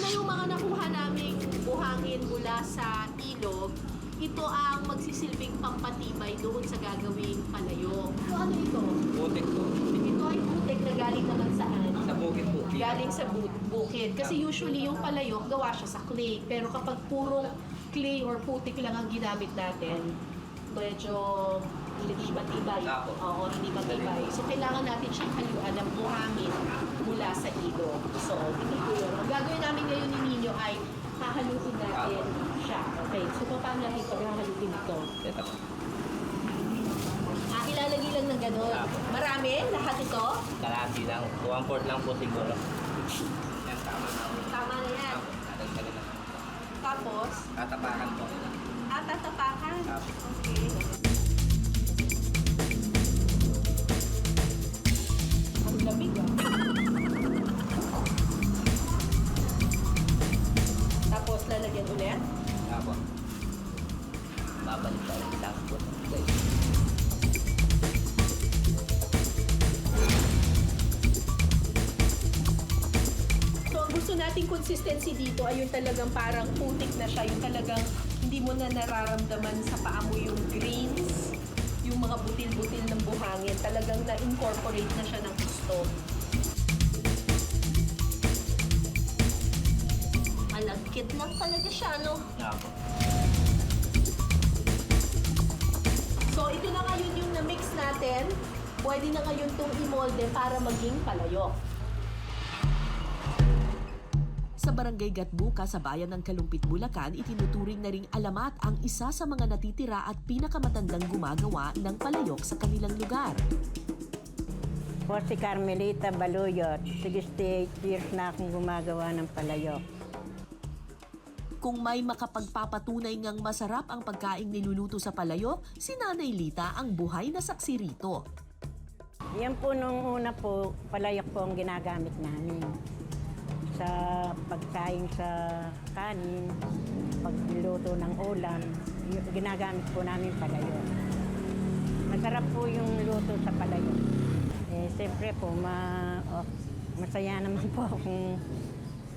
na yung mga nakuha naming buhangin mula sa ilog. Ito ang magsisilbing pampatibay doon sa gagawing palayok. So ano ito? Putik po. Ito ay putik na galing naman saan? Sa bukid po. Galing sa bukid. Kasi usually yung palayok, gawa siya sa clay. Pero kapag purong clay or putik lang ang ginamit natin, medyo hindi matibay. Oo, hindi matibay. So, kailangan natin siyang haluan ng buhangin mula sa ilog. So, hindi ko yun. Ang gagawin namin ngayon ni Nino ay hahalutin natin siya. Okay, so paano natin paghahalutin ito? Ito po. Ilalagay lang ng gano'n. Marami? Lahat ito? Kalahati lang. 1/4 lang po siguro. Yan, tama na. Tama na yan. Dadagdagan na. Tapos, Tatapakan po. tatapakan. Tapos. Okay. Ang lamig ah. Tapos lalagyan ulit. Tapos. Babalik tayo. Tapos. So, ang gusto nating consistency dito ay yung talagang parang putik na siya. Yung talagang hindi mo na nararamdaman sa paa mo yung grains, yung mga butil-butil ng buhangin. Talagang na-incorporate na siya ng gusto. Malagkit lang talaga siya, no? Tapos. So, ito na ngayon yung na-mix natin. Pwede na ngayon itong i-molde para maging palayok. Sa Barangay Gatbuka sa bayan ng Kalumpit, Bulacan, itinuturing na ring alamat ang isa sa mga natitira at pinakamatandang gumagawa ng palayok sa kanilang lugar. Po si Carmelita Baluyot, 68 years na akong gumagawa ng palayok. Kung may makapagpapatunay ngang masarap ang pagkaing niluluto sa palayok, si Nanay Lita ang buhay na saksi rito. Yan po nung una po, palayok po ang ginagamit namin. Sa pagkain sa kanin, pagluto ng ulam, ginagamit po namin palayok. Masarap po yung luto sa palayok. Siyempre po, masaya naman po kung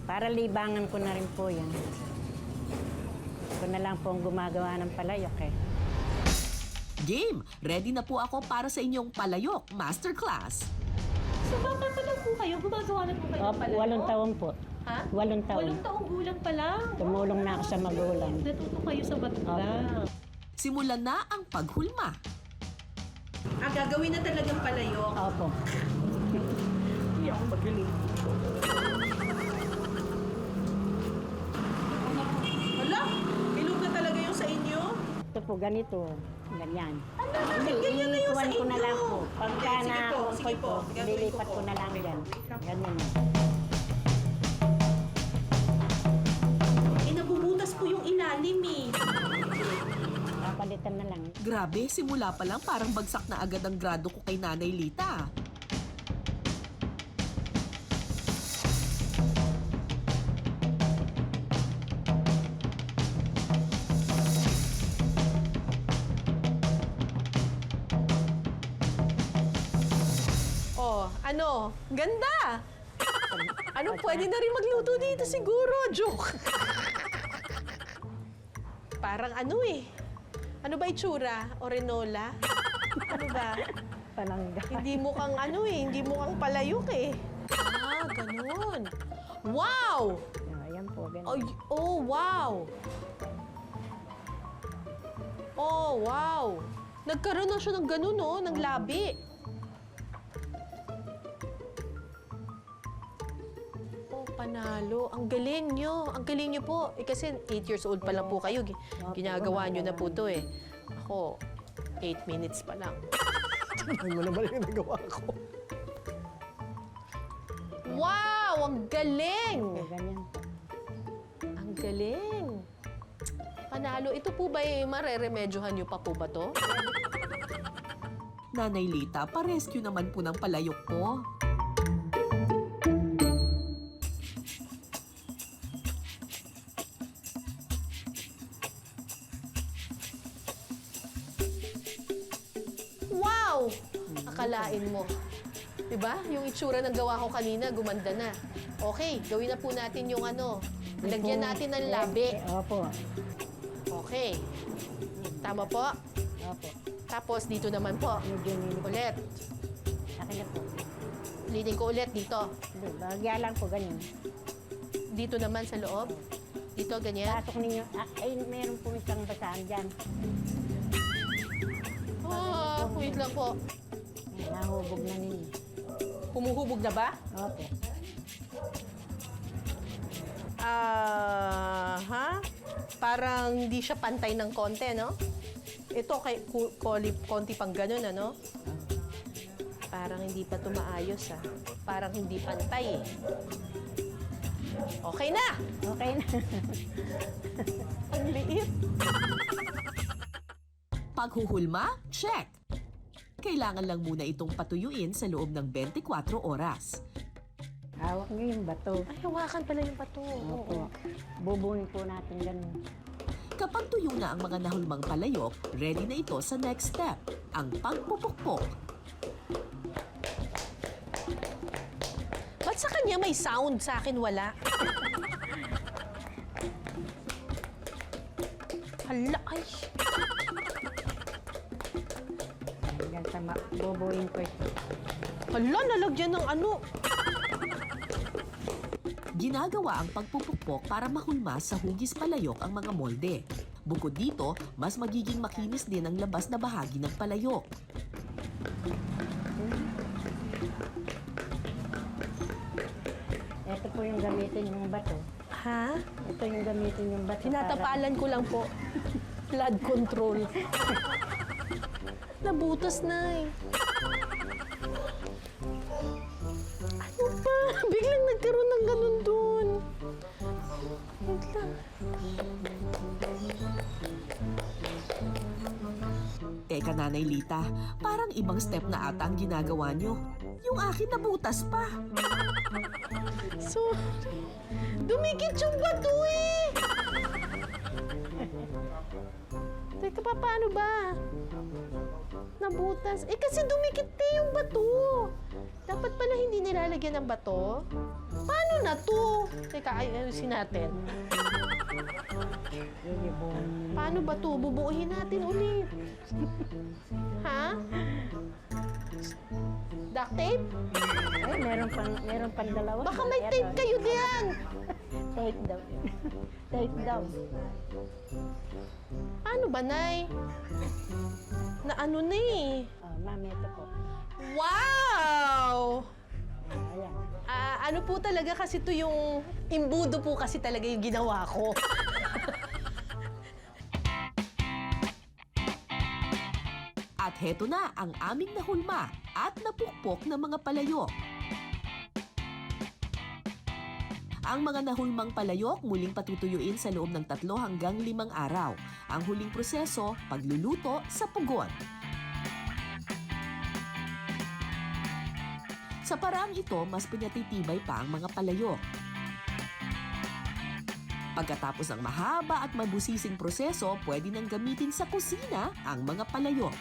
para libangan ko na rin po yan. Ako na lang po ang gumagawa ng palayok eh. Game! Ready na po ako para sa inyong palayok masterclass! So, bata pa lang po kayo? Gumagawa na po kayo ng palayok? 8 taon po. Ha? 8 taon. 8 taong gulang pa lang. Tumulong na ako sa magulang. Natuto kayo sa magulang. Simulan na ang paghulma. Gagawin na talagang palayok. Opo. Hindi ako magaling. Hala, ilog na talaga yung sa inyo? Ito po, ganito. Ganyan. Ganyan na yung sa Iiwan ko na inyo. lang po. Pagka Okay, sige na po, kumpoy sige po. po, Gagawin lilipat ko ko po. na lang yan. Ganyan na. Nabubutas po yung ilalim eh. Papalitan na lang. Grabe, simula pa lang parang bagsak na agad ang grado ko kay Nanay Lita. Oh, ano? Ganda! Ano, pwede na rin magluto dito siguro. Joke. Parang ano eh. Ano ba itsura? Orinola? Ano ba? Palangga. Hindi mukhang ano eh. Hindi mukhang palayok eh. Ah, ganun. Wow! Ayan po, ganyan. Oh, wow! Oh, wow! Nagkaroon na siya ng ganun, no? Ng labi. Oh, panalo. Ang galing nyo. Ang galing nyo po. Eh, kasi 8 years old pa lang po kayo. Ginagawa nyo na po to eh. Ako, 8 minutes pa lang. Ano naman yung nagawa ko? Wow! Ang galing! Ganyan po. Ang galing! Panalo. Ito po ba mareremedyohan nyo pa po ba to? Nanay Lita, pa-rescue naman po ng palayok ko. Wow! Akalain mo. Diba? Yung itsura ng gawa ko kanina, gumanda na. Okay, gawin na po natin yung ano. Lagyan natin ng labi. Opo. Okay. Tama po. Opo. Tapos dito naman po. Medyo nilip. Ulit. Akin na po. Ulitin ko ulit dito. Hindi, bagya lang po ganyan. Dito naman sa loob. Dito, ganyan. Pasok ninyo. Ay, meron po isang basahan dyan. Wait lang po. Nahubog na ninyo. Humuhubog na ba? Opo. Parang hindi siya pantay ng konti, no? Ito, konti pang ganun, ano? Parang hindi pa tumaayos, ah. Parang hindi pantay, eh. Okay na! Okay na. Ang liit. Paghuhulma? Check! Kailangan lang muna itong patuyuin sa loob ng 24 oras. Hawak niyo yung bato. Ay, hawakan pala yung bato. Opo. Bubunin po natin ganun. Kapag tuyo na ang mga nahulmang palayok, ready na ito sa next step, ang pagpupukpok. Ba't sa kanya may sound? Sa akin wala. Hala, ay. Hanggang sa bubuin ko ito. Hala, nalagyan ng ano. Ginagawa ang pagpupukpok para mahulma sa hugis palayok ang mga molde. Bukod dito, mas magiging makinis din ang labas na bahagi ng palayok. Ito po yung gamitin yung bato. Ha? Ito yung gamitin yung bato. Tinatapalan ko lang po. Blood control. Nabutas na eh. Ano ba? Biglang nagkaroon ng ganun doon. Wait lang. Teka, Nanay Lita, parang ibang step na ata ang ginagawa nyo. Yung akin nabutas pa. So, dumikit yung bato eh! Teka pa, paano ba? Nabutas. Eh kasi dumikit na yung bato. Dapat pala hindi nilalagyan ng bato. Paano na to? Teka, ayusin natin. Paano ba to? Bubuuhin natin ulit. Ha? Duct tape? Ay, meron pang dalawa. Baka may tape kayo diyan. Tape daw. Tape daw. Ano ba, Nay? Na ano na eh. Oh, ma'am, ito po. Wow! Ayan. Ano po talaga kasi to yung imbudo po kasi talaga yung ginawa ko. At heto na ang aming nahulma at napukpok na mga palayok. Ang mga nahulmang palayok muling patutuyuin sa loob ng 3 hanggang 5 araw. Ang huling proseso, pagluluto sa pugon. Sa paraang ito, mas pinatitibay pa ang mga palayok. Pagkatapos ng mahaba at mabusising proseso, pwede nang gamitin sa kusina ang mga palayok.